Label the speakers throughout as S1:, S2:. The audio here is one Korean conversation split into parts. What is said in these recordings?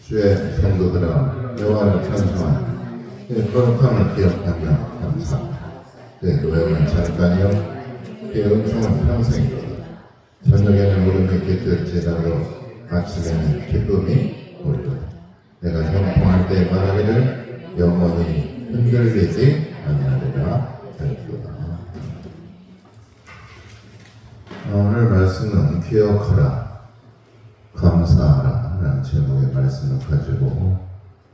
S1: 주의 성도들아 여호와를 찬송하라. 그의 거룩함을 기억하며 감사하라. 그의 노여움은 잠깐이요 그의 은총은 평생이로다. 저녁에는 울음이 깃들지라도 아침에는 기쁨이 오리로다. 내가 형통할 때 말하기를 영원히 흔들리지 아니하리라 하였도다. 오늘 말씀은 기억하라, 감사하라 라는 제목의 말씀을 가지고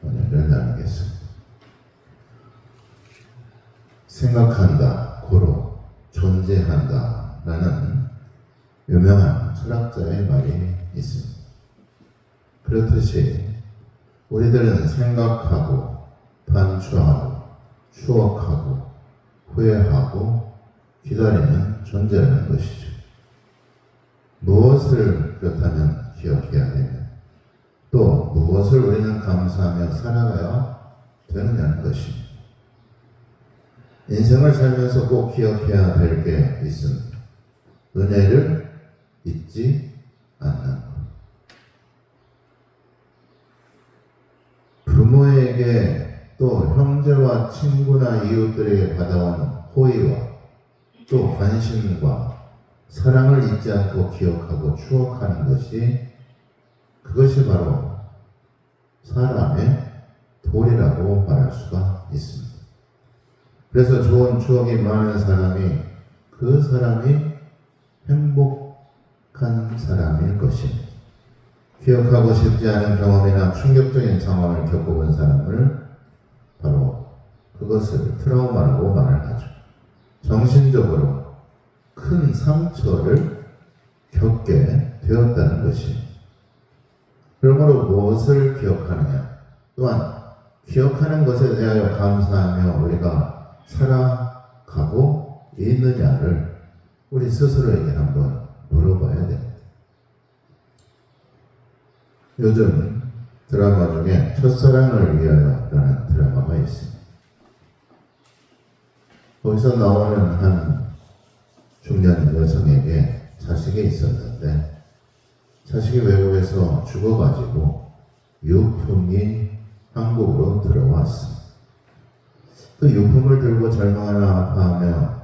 S1: 오늘을 나누겠습니다. 생각한다, 고로 존재한다 라는 유명한 철학자의 말이 있습니다. 그렇듯이 우리들은 생각하고 반추하고 추억하고 후회하고 기다리는 존재라는 것이죠. 무엇을 그렇다면 기억해야 되냐, 또 무엇을 우리는 감사하며 살아가야 되느냐는 것입니다. 인생을 살면서 꼭 기억해야 될 게 있습니다. 은혜를 잊지 않는 것. 부모에게 또 형제와 친구나 이웃들에게 받아온 호의와 또 관심과 사랑을 잊지 않고 기억하고 추억하는 것이, 그것이 바로 사람의 도리라고 말할 수가 있습니다. 그래서 좋은 추억이 많은 사람이 그 사람이 행복한 사람일 것입니다. 기억하고 싶지 않은 경험이나 충격적인 상황을 겪어본 사람을 바로 그것을 트라우마라고 말을 하죠. 정신적으로 큰 상처를 겪게 되었다는 것입니다. 그러므로 무엇을 기억하느냐, 또한 기억하는 것에 대하여 감사하며 우리가 살아가고 있느냐를 우리 스스로에게 한번 물어봐야 됩니다. 요즘 드라마 중에 첫사랑을 위하여 라는 드라마가 있습니다. 거기서 나오는 한 중년 여성에게 자식이 있었는데, 자식이 외국에서 죽어가지고 유품이 한국으로 들어왔습니다. 그 유품을 들고 절망하며 아파하며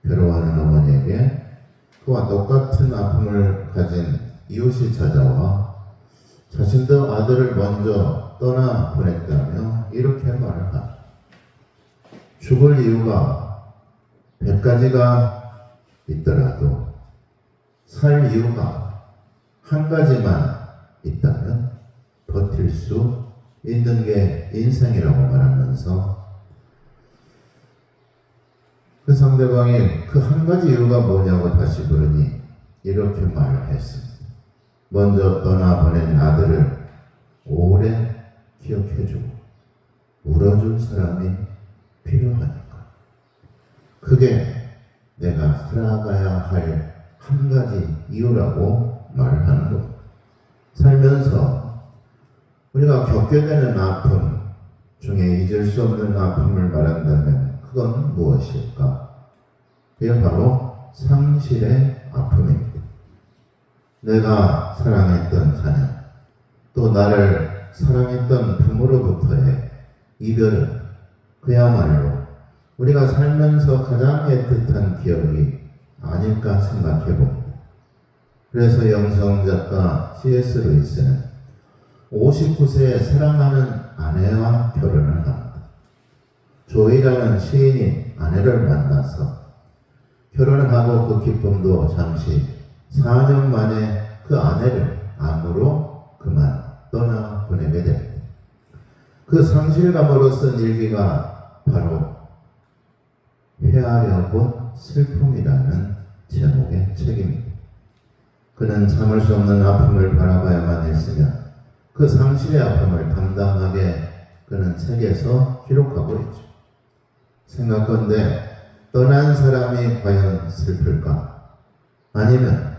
S1: 괴로워하는 어머니에게 그와 똑같은 아픔을 가진 이웃이 찾아와 자신도 아들을 먼저 떠나 보냈다며 이렇게 말을 하죠. 죽을 이유가 100가지가 있더라도 살 이유가 한 가지만 있다면 버틸 수 있는 게 인생이라고 말하면서, 그 상대방이 그 한 가지 이유가 뭐냐고 다시 물으니 이렇게 말을 했습니다. 먼저 떠나보낸 아들을 오래 기억해주고 울어줄 사람이 필요하니까. 그게 내가 살아가야 할 한 가지 이유라고 말을 하는 겁니다. 살면서 우리가 겪게 되는 아픔 중에 잊을 수 없는 아픔을 말한다면 그건 무엇일까? 그게 바로 상실의 아픔입니다. 내가 사랑했던 자녀, 또 나를 사랑했던 부모로부터의 이별은 그야말로 우리가 살면서 가장 애틋한 기억이 아닐까 생각해 봅니다. 그래서 영성작가 C.S. 루이스는 59세에 사랑하는 아내와 결혼을 합니다. 조이라는 시인이 아내를 만나서 결혼을 하고 그 기쁨도 잠시 4년 만에 그 아내를 암으로 그만 떠나보내게 됩니다. 그 상실감으로 쓴 일기가 바로 헤아려 본 슬픔이라는 제목의 책입니다. 그는 참을 수 없는 아픔을 바라봐야만 했으며 그 상실의 아픔을 담담하게 그는 책에서 기록하고 있죠. 생각건대 떠난 사람이 과연 슬플까? 아니면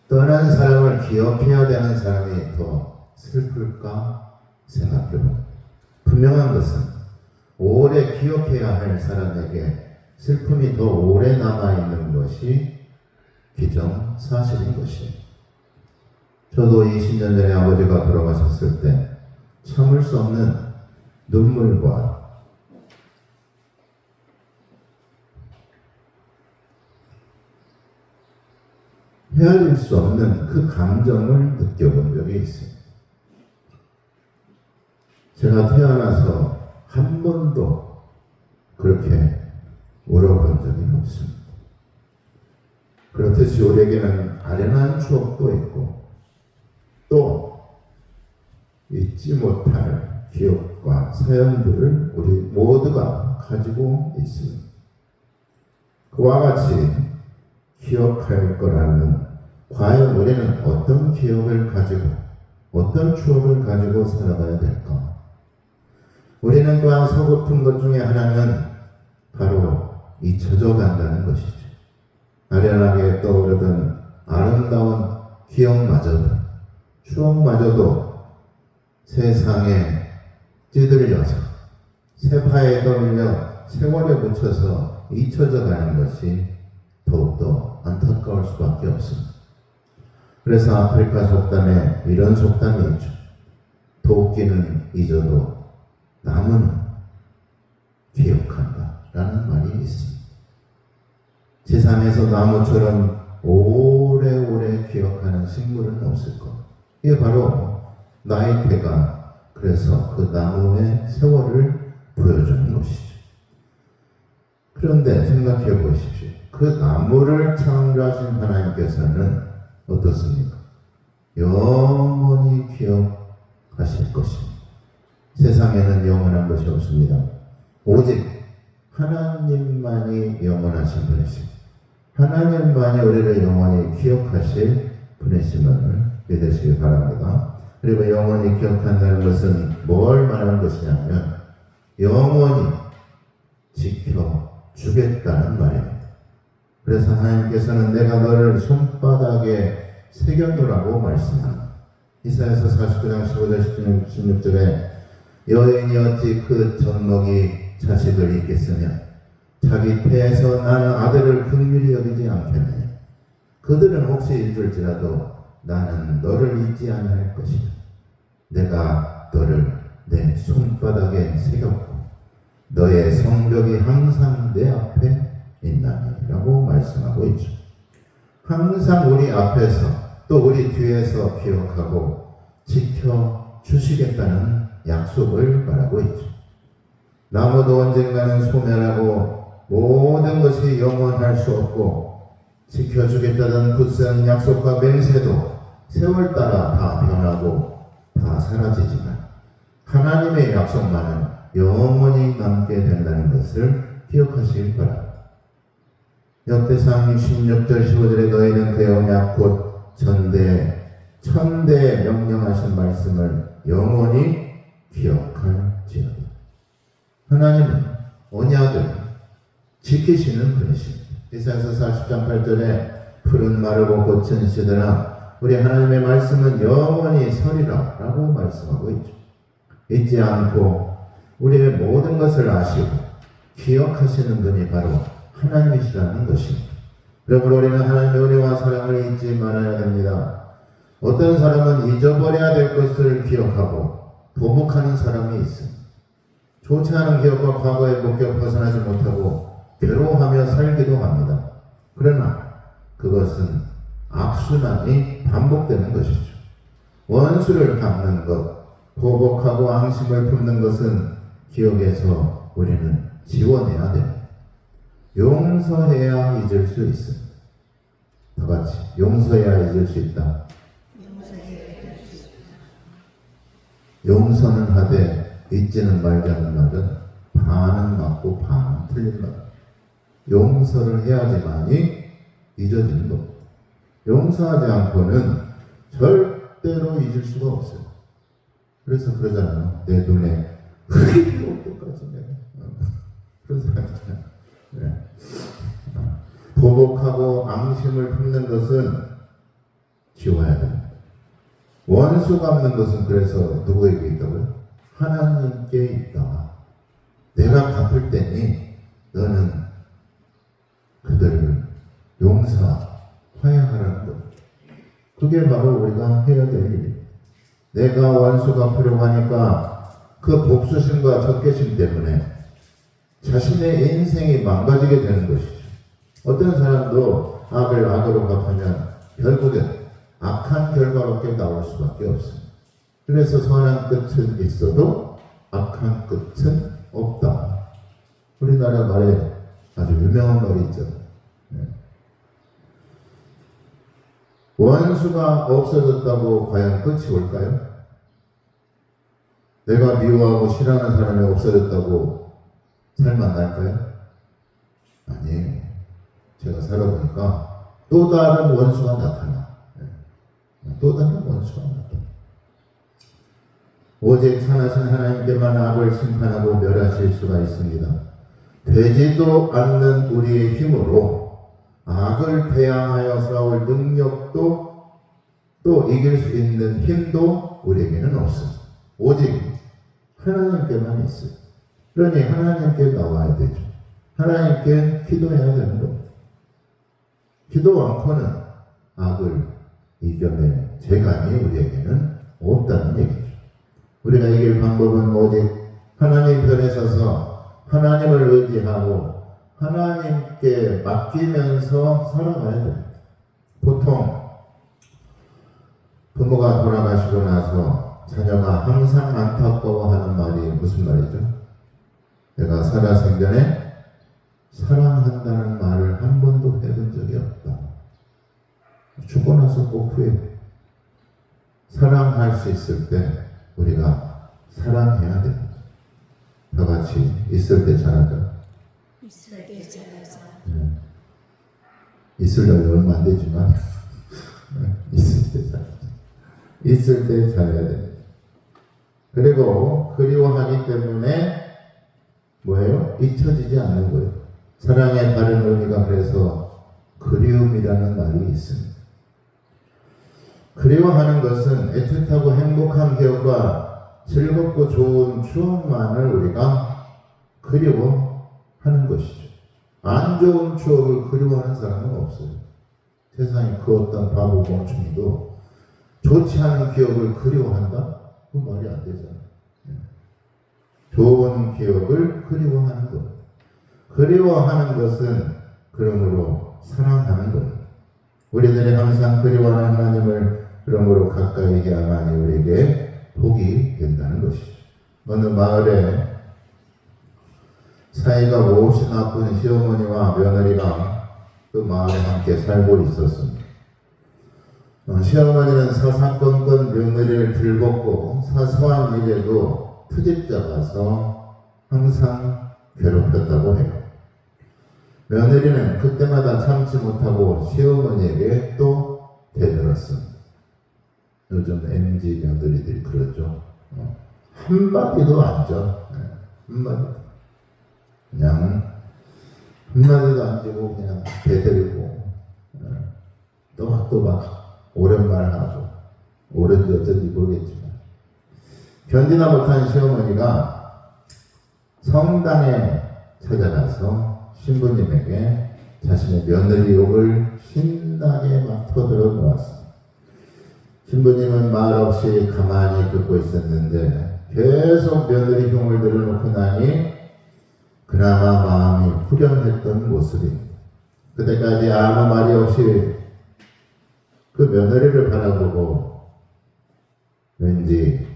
S1: 떠난 사람을 기억해야 되는 사람이 더 슬플까 생각해봅니다. 분명한 것은 오래 기억해야 할 사람에게 슬픔이 더 오래 남아있는 것이 기정사실인 것입니다. 저도 20년 전에 아버지가 돌아가셨을 때 참을 수 없는 눈물과 헤아릴 수 없는 그 감정을 느껴본 적이 있습니다. 제가 태어나서 한 번도 그렇게 울어본 적이 없습니다. 그렇듯이 우리에게는 아련한 추억도 있고 또 잊지 못할 기억과 사연들을 우리 모두가 가지고 있습니다. 그와 같이 기억할 거라면 과연 우리는 어떤 기억을 가지고 어떤 추억을 가지고 살아가야 될까? 우리는 또한 서글픈 것 중에 하나는 바로 잊혀져 간다는 것이죠. 아련하게 떠오르던 아름다운 기억마저도 추억마저도 세상에 찌들려서 세파에 떠밀려 세월에 묻혀서 잊혀져 가는 것이 더욱더 안타까울 수밖에 없습니다. 그래서 아프리카 속담에 이런 속담이 있죠. 도끼는 잊어도 나무는 기억한다 라는 말이 있습니다. 세상에서 나무처럼 오래오래 기억하는 식물은 없을 겁니다. 이게 바로 나이테가 그래서 그 나무의 세월을 보여주는 것이죠. 그런데 생각해 보십시오. 그 나무를 창조하신 하나님께서는 어떻습니까? 영원히 기억하실 것입니다. 세상에는 영원한 것이 없습니다. 오직 하나님만이 영원하신 분이십니다. 하나님만이 우리를 영원히 기억하실 분이심을 믿으시기 바랍니다. 그리고 영원히 기억한다는 것은 뭘 말하는 것이냐면 영원히 지켜주겠다는 말입니다. 그래서 하나님께서는 내가 너를 손바닥에 새겨두라고 말씀합니다. 이사야서 49장 15절 16절에 여인이 어찌 그 젖먹이 자식을 잊겠으며 자기 폐에서 나는 아들을 긍휼히 여기지 않겠느냐. 그들은 혹시 잊을지라도 나는 너를 잊지 아니할 것이다. 내가 너를 내 손바닥에 새겼고 너의 성벽이 항상 내 앞에 있나니 라고 말씀하고 있죠. 항상 우리 앞에서 또 우리 뒤에서 기억하고 지켜주시겠다는 약속을 말하고 있죠. 나무도 언젠가는 소멸하고 모든 것이 영원할 수 없고 지켜주겠다는 굳센 약속과 맹세도 세월 따라 다 변하고 다 사라지지만 하나님의 약속만은 영원히 남게 된다는 것을 기억하시길 바랍니다. 역대상 16절 15절에 너희는 그 언약 곧 천대에 명령하신 말씀을 영원히 기억할지어다. 하나님은 언약을 지키시는 분이십니다. 이사야서 40장 8절에 푸른 마르고 꽃은 시들아 우리 하나님의 말씀은 영원히 서리라 라고 말씀하고 있죠. 잊지 않고 우리의 모든 것을 아시고 기억하시는 분이 바로 하나님이시라는 것입니다. 그러므로 우리는 하나님의 은혜와 사랑을 잊지 말아야 됩니다. 어떤 사람은 잊어버려야 될 것을 기억하고 도목하는 사람이 있습니다. 좋지 않은 기억과 과거의 목격 벗어나지 못하고 괴로워하며 살기도 합니다. 그러나 그것은 악순환이 반복되는 것이죠. 원수를 갚는 것, 보복하고 앙심을 품는 것은 기억에서 우리는 지워내야 됩니다. 용서해야 잊을 수 있습니다. 다 같이 용서해야 잊을 수 있다. 용서는 하되 잊지는 말자는 말은 반은 맞고 반은 틀린 말. 용서를 해야지만이 잊어지는 것. 용서하지 않고는 절대로 잊을 수가 없어요. 그래서 그러잖아요. 내 눈에 흙이 올 때까지 내가 그런 사람 있잖아요. 네. 보복하고 앙심을 품는 것은 지워야 됩니다. 원수 갚는 것은 그래서 누구에게 있다고요? 하나님께 있다. 내가 갚을 때니 너는 그들을 화해하라는 것. 그게 바로 우리가 해야 될 일입니다. 내가 원수 갚으려고 하니까 그 복수심과 적개심 때문에 자신의 인생이 망가지게 되는 것이죠. 어떤 사람도 악을 악으로 갚으면 결국엔 악한 결과밖에 나올 수밖에 없습니다. 그래서 선한 끝은 있어도 악한 끝은 없다. 우리나라 말에 아주 유명한 말이 있죠. 원수가 없어졌다고 과연 끝이 올까요? 내가 미워하고 싫어하는 사람이 없어졌다고 삶 만날까요? 아니에요. 제가 살아보니까 또 다른 원수가 나타나. 또 다른 원수가 나타나. 오직 선하신 하나님께만 악을 심판하고 멸하실 수가 있습니다. 되지도 않는 우리의 힘으로 악을 대항하여 싸울 능력도 또 이길 수 있는 힘도 우리에게는 없습니다. 오직 하나님께만 있어요. 그러니 하나님께 나와야 되죠. 하나님께 기도해야 되는 겁니다. 기도 않고는 악을 이겨낼 재간이 우리에게는 없다는 얘기죠. 우리가 이길 방법은 오직 하나님 편에 서서 하나님을 의지하고 하나님께 맡기면서 살아가야 됩니다. 보통 부모가 돌아가시고 나서 자녀가 항상 안타까워하는 말이 무슨 말이죠? 내가 살아생전에 사랑한다는 말을 한 번도 해본 적이 없다. 죽고 나서 꼭 후회해. 사랑할 수 있을 때 우리가 사랑해야 됩니다. 다 같이 있을 때 잘하자.
S2: 있을 때 잘하자.
S1: 있으려면 얼마 안 되지만 있을 때 잘하자. 있을 때 잘해야 됩니다. 그리고 그리워하기 때문에 뭐예요? 잊혀지지 않는 거예요. 사랑의 다른 의미가 그래서 그리움이라는 말이 있습니다. 그리워하는 것은 애틋하고 행복한 기억과 즐겁고 좋은 추억만을 우리가 그리워하는 것이죠. 안 좋은 추억을 그리워하는 사람은 없어요. 세상에 그 어떤 바보 멍청이도 좋지 않은 기억을 그리워한다? 그 말이 안 되잖아요. 좋은 기억을 그리워하는 것. 그리워하는 것은 그러므로 사랑하는 것. 우리들이 항상 그리워하는 하나님을 그러므로 가까이 해야만이 우리에게 복이 된다는 것이죠. 어느 마을에 사이가 몹시 나쁜 시어머니와 며느리가 그 마을에 함께 살고 있었습니다. 시어머니는 사사건건 며느리를 들볶고 사소한 일에도 트집 잡아서 항상 괴롭혔다고 해요. 며느리는 그때마다 참지 못하고 시어머니에게 또 대들었습니다. 요즘 MZ 며느리들이 그러죠. 한마디도 안 줘. 한마디도. 그냥 한마디도 안 주고 그냥 대들고 또박또박 옳은 말하고 옳은지 어쩐지 모르겠지만 견디나 못한 시어머니가 성당에 찾아가서 신부님에게 자신의 며느리 욕을 신나게 막 터뜨려 놓았습니다. 신부님은 말없이 가만히 듣고 있었는데 계속 며느리 흉을 들어놓고 나니 그나마 마음이 후련했던 모습입니다. 그때까지 아무 말이 없이 그 며느리를 바라보고 왠지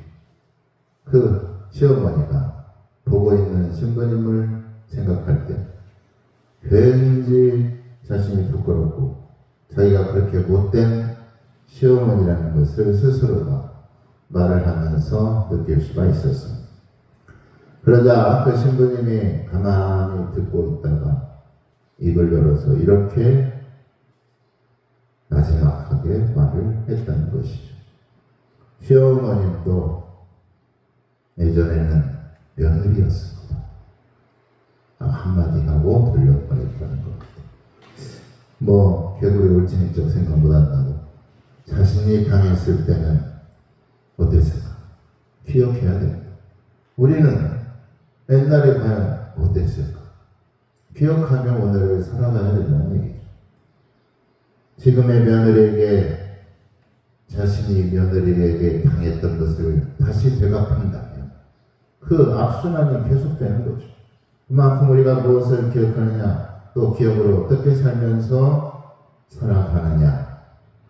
S1: 그 시어머니가 보고 있는 신부님을 생각할 때 왠지 자신이 부끄럽고 자기가 그렇게 못된 시어머니라는 것을 스스로가 말을 하면서 느낄 수가 있었습니다. 그러자 그 신부님이 가만히 듣고 있다가 입을 열어서 이렇게 마지막하게 말을 했다는 것이죠. 시어머님도 예전에는 며느리였습니다. 한마디 하고 돌려보냈다는 것. 개구리 울진이적 생각보다 안 나고 자신이 강했을 때는 어땠을까? 기억해야 됩니다. 우리는 옛날에 과연 어땠을까? 기억하며 오늘을 살아가야 된다는 얘기죠. 지금의 며느리에게 자신이 며느리에게 당했던 것을 다시 되갚는다면 그 악순환이 계속되는 거죠. 그만큼 우리가 무엇을 기억하느냐, 또 기억으로 어떻게 살면서 살아가느냐,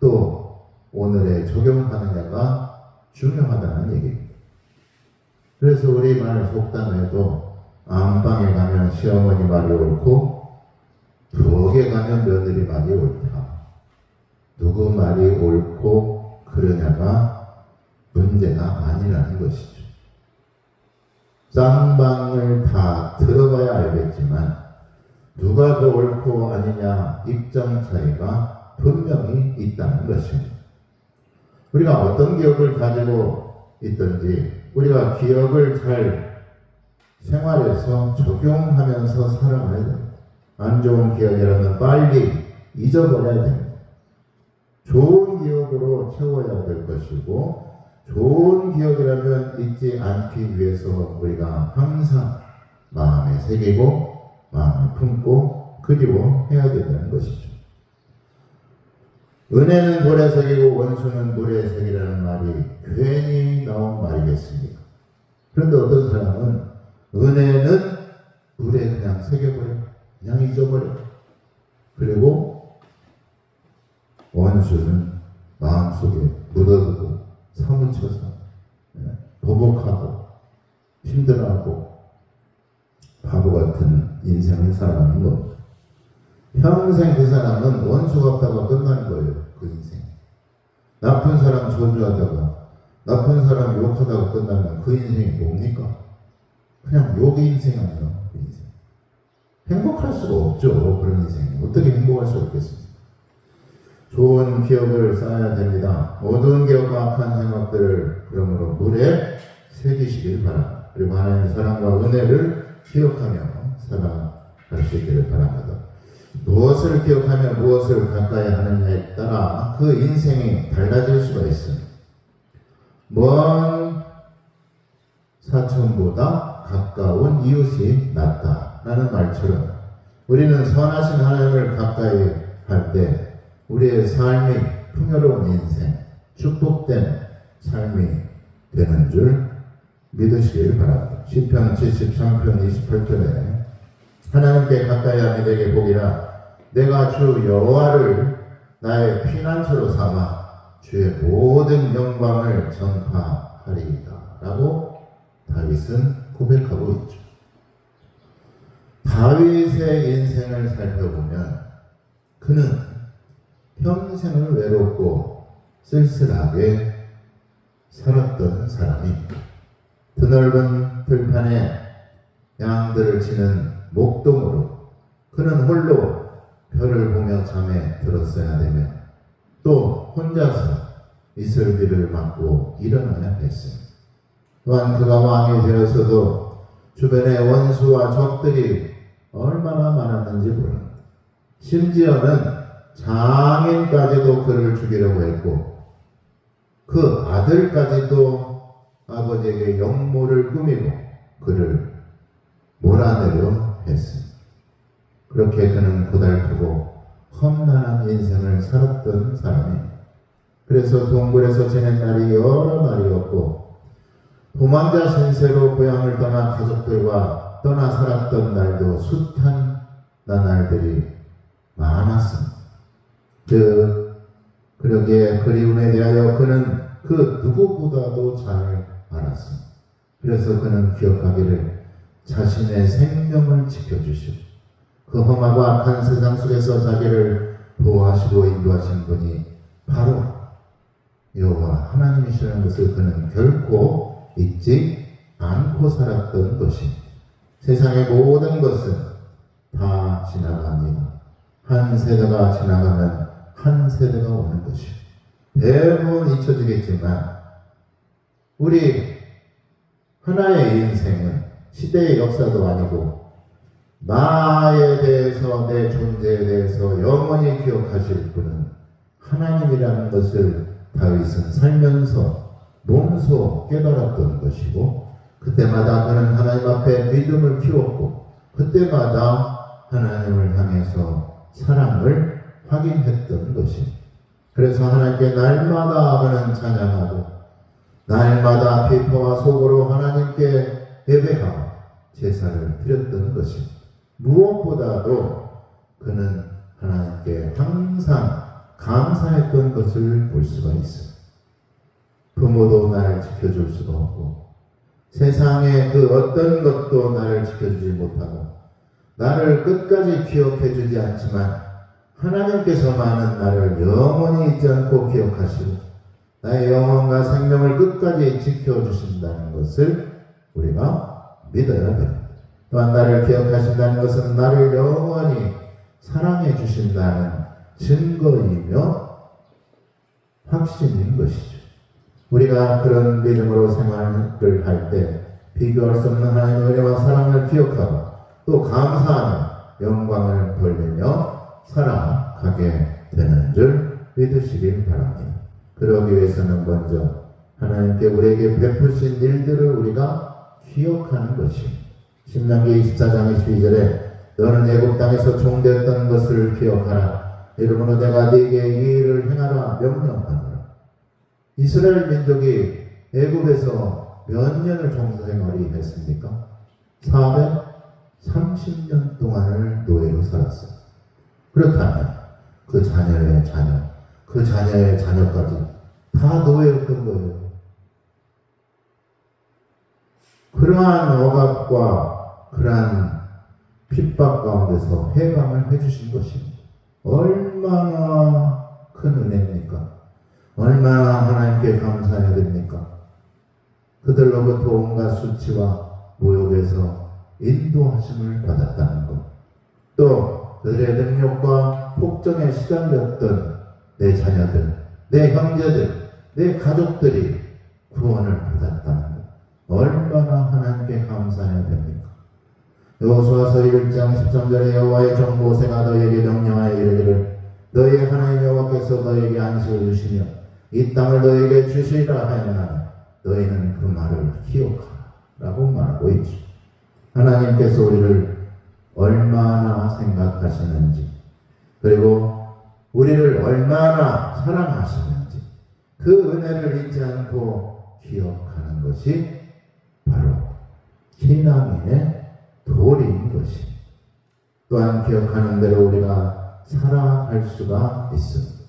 S1: 또 오늘에 적용하느냐가 중요하다는 얘기입니다. 그래서 우리 말 속담에도 안방에 가면 시어머니 말이 옳고 부엌에 가면 며느리 말이 옳다. 누구 말이 옳고 그러냐가 문제가 아니라는 것이죠. 쌍방을 다 들어봐야 알겠지만 누가 더 옳고 아니냐 입장 차이가 분명히 있다는 것입니다. 우리가 어떤 기억을 가지고 있든지 우리가 기억을 잘 생활에서 적용하면서 살아가야 됩니다. 안 좋은 기억이라면 빨리 잊어버려야 됩니다. 좋은 기억으로 채워야 될 것이고 좋은 기억이라면 잊지 않기 위해서 우리가 항상 마음에 새기고 마음에 품고 그리워해야 된다는 것이죠. 은혜는 돌에 새기고 원수는 물에 새기라는 말이 괜히 나온 말이겠습니까? 그런데 어떤 사람은 은혜는 물에 그냥 새겨버려, 그냥 잊어버려. 그리고 원수는 마음속에 묻어두고 사무쳐서 보복하고 힘들어하고 바보 같은 인생을 살아가는 겁니다. 평생 그 사람은 원수 같다가 끝나는 거예요. 그 인생. 나쁜 사람 저주하다가 나쁜 사람 욕하다가 끝나면 그 인생이 뭡니까? 그냥 욕의 인생 아니에요. 그 인생. 행복할 수가 없죠. 그런 인생. 어떻게 행복할 수 있겠습니까? 좋은 기억을 쌓아야 됩니다. 모든 기억과 악한 생각들을 그러므로 물에 새기시길 바랍니다. 그리고 하나님의 사랑과 은혜를 기억하며 살아갈 수 있기를 바랍니다. 무엇을 기억하며 무엇을 가까이 하느냐에 따라 그 인생이 달라질 수가 있습니다. 먼 사촌보다 가까운 이웃이 낫다라는 말처럼 우리는 선하신 하나님을 가까이 할 때 우리의 삶이 풍요로운 인생, 축복된 삶이 되는 줄 믿으시길 바랍니다. 시편 73편 28절에 하나님께 가까이 함이 되게 보기라 내가 주 여호와를 나의 피난처로 삼아 주의 모든 영광을 전파하리이다 라고 다윗은 고백하고 있죠. 다윗의 인생을 살펴보면 그는 평생을 외롭고 쓸쓸하게 살았던 사람입니다. 드넓은 들판에 양들을 치는 목동으로 그는 홀로 별을 보며 잠에 들었어야 되며 또 혼자서 이슬비를 맞고 일어나야 했습니다. 또한 그가 왕이 되었어도 주변에 원수와 적들이 얼마나 많았는지 모릅니다. 심지어는 장인까지도 그를 죽이려고 했고 그 아들까지도 아버지에게 영모를 꾸미고 그를 몰아내려 했습니다. 그렇게 그는 고달프고 험난한 인생을 살았던 사람입니다. 그래서 동굴에서 지낸 날이 여러 날이었고 도망자 신세로 고향을 떠나 가족들과 떠나 살았던 날도 숱한 나날들이 많았습니다. 그러기에 그리움에 대하여 그는 그 누구보다도 잘 알았습니다. 그래서 그는 기억하기를 자신의 생명을 지켜주시고 그 험하고 악한 세상 속에서 자기를 보호하시고 인도하신 분이 바로 여호와 하나님이시라는 것을 그는 결코 잊지 않고 살았던 것입니다. 세상의 모든 것은 다 지나갑니다. 한 세대가 지나가면 한 세대가 오는 것이요. 대부분 잊혀지겠지만 우리 하나의 인생은 시대의 역사도 아니고 나에 대해서 내 존재에 대해서 영원히 기억하실 분은 하나님이라는 것을 다윗은 살면서 몸소 깨달았던 것이고 그때마다 그는 하나님 앞에 믿음을 키웠고 그때마다 하나님을 향해서 사랑을 확인했던 것입니다. 그래서 하나님께 날마다 그는 찬양하고 날마다 피파와 속으로 하나님께 예배하고 제사를 드렸던 것이 무엇보다도 그는 하나님께 항상 감사했던 것을 볼 수가 있어요. 부모도 나를 지켜줄 수가 없고 세상의 그 어떤 것도 나를 지켜주지 못하고 나를 끝까지 기억해 주지 않지만 하나님께서만은 나를 영원히 잊지 않고 기억하시고 나의 영혼과 생명을 끝까지 지켜주신다는 것을 우리가 믿어야 됩니다. 또한 나를 기억하신다는 것은 나를 영원히 사랑해 주신다는 증거이며 확신인 것이죠. 우리가 그런 믿음으로 생활을 할 때 비교할 수 없는 하나님의 은혜와 사랑을 기억하고 또 감사하며 영광을 돌리며 살아가게 되는 줄 믿으시길 바랍니다. 그러기 위해서는 먼저 하나님께 우리에게 베푸신 일들을 우리가 기억하는 것입니다. 신명기 24장 22절에 너는 애굽 땅에서 종되었던 것을 기억하라. 이러므로 내가 네게 이 일을 행하라 명령하노라. 이스라엘 민족이 애굽에서 몇 년을 종생활이 했습니까? 430년 동안을 노예로 살았어요. 그렇다면 그 자녀의 자녀, 그 자녀의 자녀까지 다 노예였던 거예요. 그러한 억압과 그러한 핍박 가운데서 해방을 해주신 것입니다. 얼마나 큰 은혜입니까? 얼마나 하나님께 감사해야 됩니까? 그들로부터 온갖 수치와 모욕에서 인도하심을 받았다는 것. 또 그들의 능력과 폭정에 시달렸던 내 자녀들, 내 형제들, 내 가족들이 구원을 받았다는 것. 얼마나 하나님께 감사해야 됩니까? 여호수아서 1장 13절에 여호와의 종 모세가 너희에게 명령하여 이르기를 너희 하나님 여호와께서 너희에게 안식을 주시며 이 땅을 너희에게 주시리라 하였나니 너희는 그 말을 기억하라 라고 말하고 있죠. 하나님께서 우리를 얼마나 생각하시는지 그리고 우리를 얼마나 사랑하시는지 그 은혜를 잊지 않고 기억하는 것이 바로 신앙인의 도리인 것입니다. 또한 기억하는 대로 우리가 살아갈 수가 있습니다.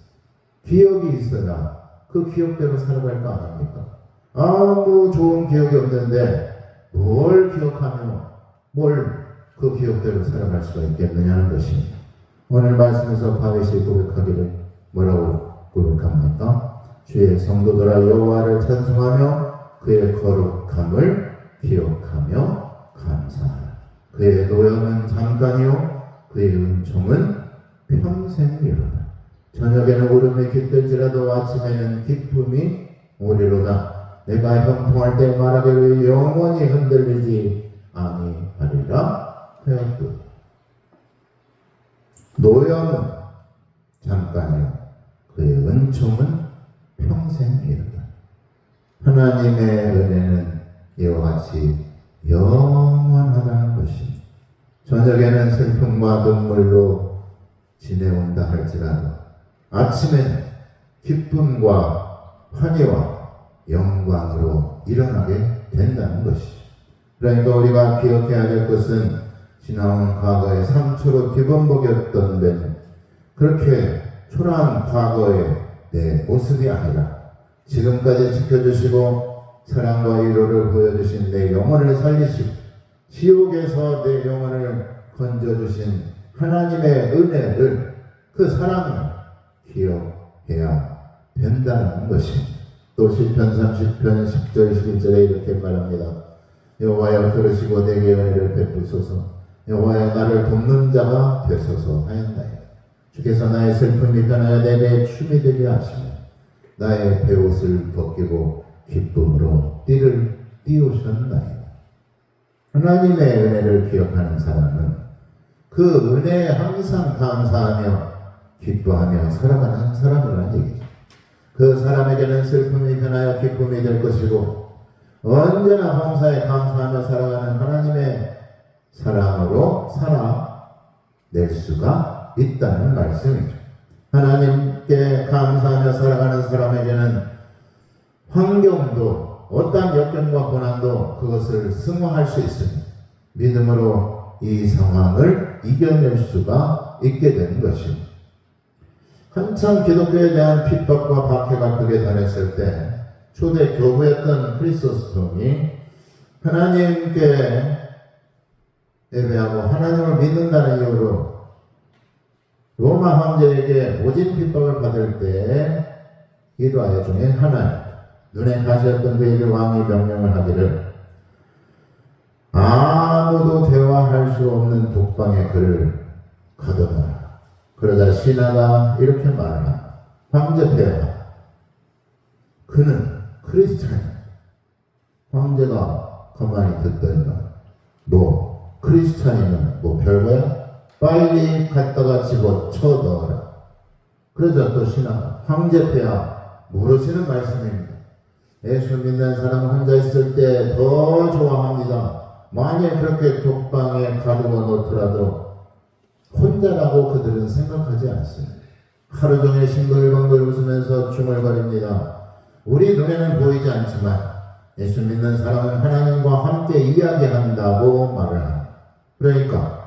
S1: 기억이 있어야 그 기억대로 살아갈 거 아닙니까? 아무 좋은 기억이 없는데 뭘 기억하며 뭘 그 기억대로 살아갈 수가 있겠느냐는 것입니다. 오늘 말씀에서 다윗이 고백하기를 뭐라고 고백합니까? 주의 성도들아 여호와를 찬송하며 그의 거룩함을 기억하며 감사하라. 그의 노염은 잠깐이요 그의 은총은 평생이로다. 저녁에는 울음이 깃들지라도 아침에는 기쁨이 오리로다. 내가 형통할 때 말하기를 영원히 흔들리지 아니하리라 하였도다. 노염은 잠깐이요 그의 은총은 평생이로다. 하나님의 은혜는 이와 같이 영원하다는 것입니다. 저녁에는 슬픔과 눈물로 지내온다 할지라도 아침에는 기쁨과 환희와 영광으로 일어나게 된다는 것이죠. 그러니까 우리가 기억해야 될 것은 지나온 과거의 상처로 기본복이었던 데는 그렇게 초라한 과거의 내 모습이 아니라 지금까지 지켜주시고 사랑과 위로를 보여주신 내 영혼을 살리시고 지옥에서 내 영혼을 건져주신 하나님의 은혜를 그 사랑을 기억해야 된다는 것입니다. 또 시편 30편 10절 11절에 이렇게 말합니다. 여호와여 들으시고 내게 은혜를 베푸소서. 여호와여 나를 돕는 자가 되소서 하였나이다. 주께서 나의 슬픔이 떠나야 내 배에 춤이 되게 하시며 나의 베옷을 벗기고 기쁨으로 띠를 띄우셨나이다. 하나님의 은혜를 기억하는 사람은 그 은혜에 항상 감사하며 기뻐하며 살아가는 사람이라는 얘기죠. 그 사람에게는 슬픔이 변하여 기쁨이 될 것이고 언제나 범사에 감사하며 살아가는 하나님의 사랑으로 살아낼 수가 있다는 말씀이죠. 하나님께 감사하며 살아가는 사람에게는 환경도 어떠한 역경과 고난도 그것을 승화할 수 있습니다. 믿음으로 이 상황을 이겨낼 수가 있게 되는 것입니다. 한참 기독교에 대한 핍박과 박해가 극에 달했을 때 초대 교부였던 크리소스톰이 하나님께 예배하고 하나님을 믿는다는 이유로 로마 황제에게 모진 핍박을 받을 때 기도하여 중에 하나님 눈에 가시었던 그에게 왕이 명령을 하기를 아무도 대화할 수 없는 독방에 그를 가둬놔라. 그러자 신하가 이렇게 말하나 황제 폐하 그는 크리스찬이야. 황제가 가만히 듣더니만 너 크리스찬이면 뭐 별거야? 빨리 갖다가 집어쳐 넣어라. 그러자 또 신하가 황제 폐하 물으시는 말씀입니다. 예수 믿는 사람 혼자 있을 때 더 좋아합니다. 만약 그렇게 독방에 가두어 놓더라도 혼자라고 그들은 생각하지 않습니다. 하루 종일 싱글벙글 웃으면서 중얼거립니다. 우리 눈에는 보이지 않지만 예수 믿는 사람은 하나님과 함께 이야기한다고 말을 합니다. 그러니까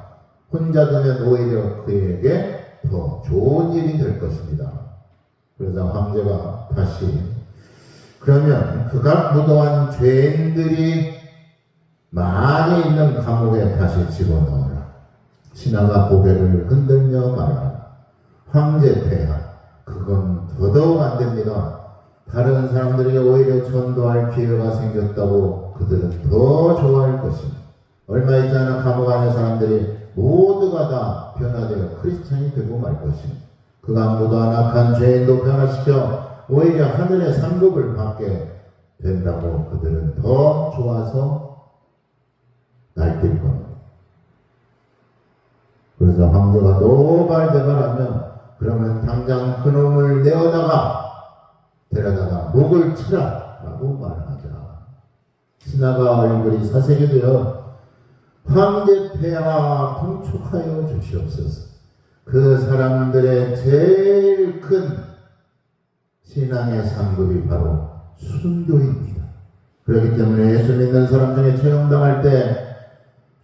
S1: 혼자 두면 오히려 그에게 더 좋은 일이 될 것입니다. 그러자 황제가 다시 그러면 그가 무도한 죄인들이 많이 있는 감옥에 다시 집어넣어라. 신하가 고개를 흔들며 말하라. 황제 폐하 그건 더더욱 안 됩니다. 다른 사람들에게 오히려 전도할 기회가 생겼다고 그들은 더 좋아할 것입니다. 얼마 있지 않아 감옥 안의 사람들이 모두가 다 변화되어 크리스찬이 되고 말 것입니다. 그가 무도한 악한 죄인도 변화시켜 오히려 하늘의 상급을 받게 된다고 그들은 더 좋아서 날뛸 겁니다. 그래서 황제가 노발대발하며 그러면 당장 그놈을 데려다가 목을 치라 라고 말하자. 신하가 얼굴이 사색이 되어 황제 폐하 통촉하여 주시옵소서. 그 사람들의 제일 큰 신앙의 상급이 바로 순교입니다. 그렇기 때문에 예수 믿는 사람 중에 처형당할 때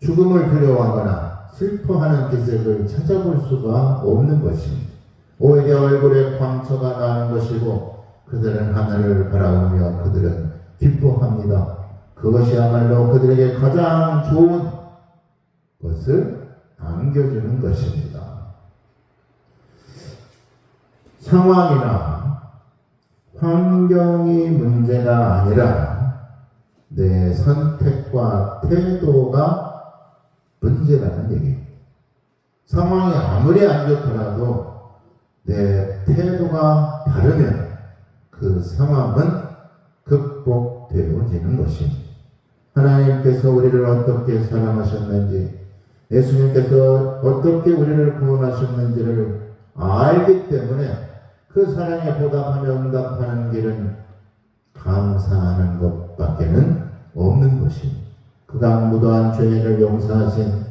S1: 죽음을 두려워하거나 슬퍼하는 기색을 찾아볼 수가 없는 것입니다. 오히려 얼굴에 광처가 나는 것이고 그들은 하늘을 바라보며 그들은 기뻐합니다. 그것이야말로 그들에게 가장 좋은 것을 안겨주는 것입니다. 상황이나 환경이 문제가 아니라 내 선택과 태도가 문제라는 얘기입니다. 상황이 아무리 안 좋더라도 내 태도가 다르면 그 상황은 극복되어지는 것입니다. 하나님께서 우리를 어떻게 사랑하셨는지, 예수님께서 어떻게 우리를 구원하셨는지를 알기 때문에 그 사랑에 보답하며 응답하는 길은 감사하는 것밖에는 없는 것입니다. 그가 무도한 죄인을 용서하신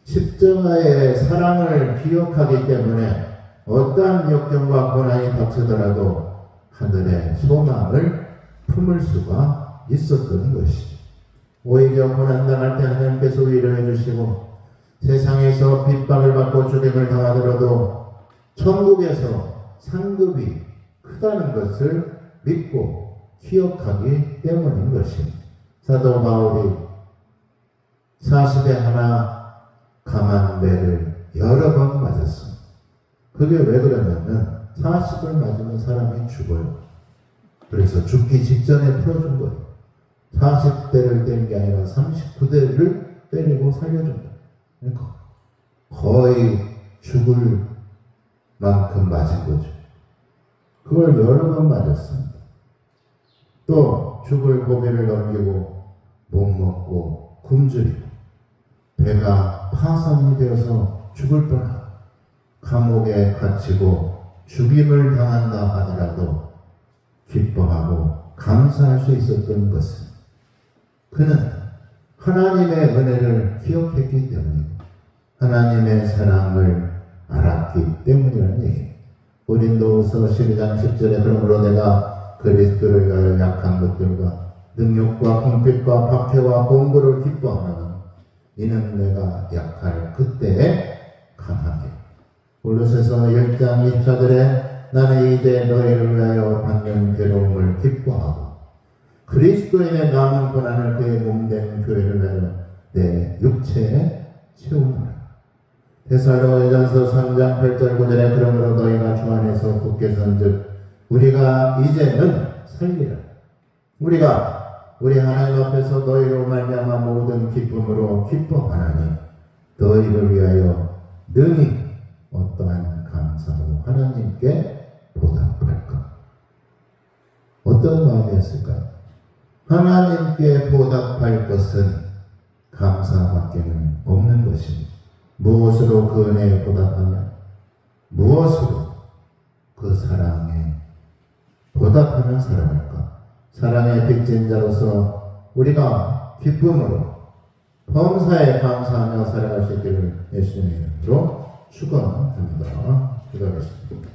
S1: 십자가의 사랑을 기억하기 때문에 어떠한 역경과 고난이 닥치더라도 하늘의 소망을 품을 수가 있었던 것이죠. 오히려 고난당할 때 하나님께서 위로해 주시고 세상에서 핍박을 받고 죽임을 당하더라도 천국에서 상급이 크다는 것을 믿고 기억하기 때문인 것입니다. 사도 바울이 40에 하나 강한 매를 여러 번 맞았습니다. 그게 왜 그러냐면 40을 맞으면 사람이 죽어요. 그래서 죽기 직전에 풀어준 거예요. 40대를 때린 게 아니라 39대를 때리고 살려준 거예요. 그러니까 거의 죽을 만큼 맞은 거죠. 그걸 여러 번 맞았습니다. 또 죽을 고비를 넘기고 못 먹고 굶주리고 배가 파산이 되어서 죽을 뻔하고 감옥에 갇히고 죽임을 당한다 하더라도 기뻐하고 감사할 수 있었던 것은 그는 하나님의 은혜를 기억했기 때문입니다. 하나님의 사랑을 알았기 때문이라는 얘기입니다. 고린도후서 12장 10절에 그러므로 내가 그리스도를 위하여 약한 것들과 능력과 궁핍과 박해와 공부를 기뻐하노니 이는 내가 약할 그때에 강하게. 골로새서 1장 24절에 나는 이제 너희를 위하여 받는 괴로움을 기뻐하고 그리스도인의 남은 고난을 그의 몸된 교회를 위하여 내 육체에 채우노라. 데살로니가전서 3장 8절 9절에 그러므로 너희가 주 안에서 굳게 선즉 우리가 이제는 살리라. 우리가 우리 하나님 앞에서 너희로 말미암아 모든 기쁨으로 기뻐하나니 너희를 위하여 능히 어떠한 감사로 하나님께 보답할까? 어떤 마음이었을까요? 하나님께 보답할 것은 감사밖에는 없는 것입니다. 무엇으로 그 은혜에 보답하냐? 무엇으로 그 사랑에 보답하며 살아갈까? 사랑의 빚진 자로서 우리가 기쁨으로 범사에 감사하며 살아갈 수 있기를 예수님의 이름으로 축원합니다. 기도하겠습니다.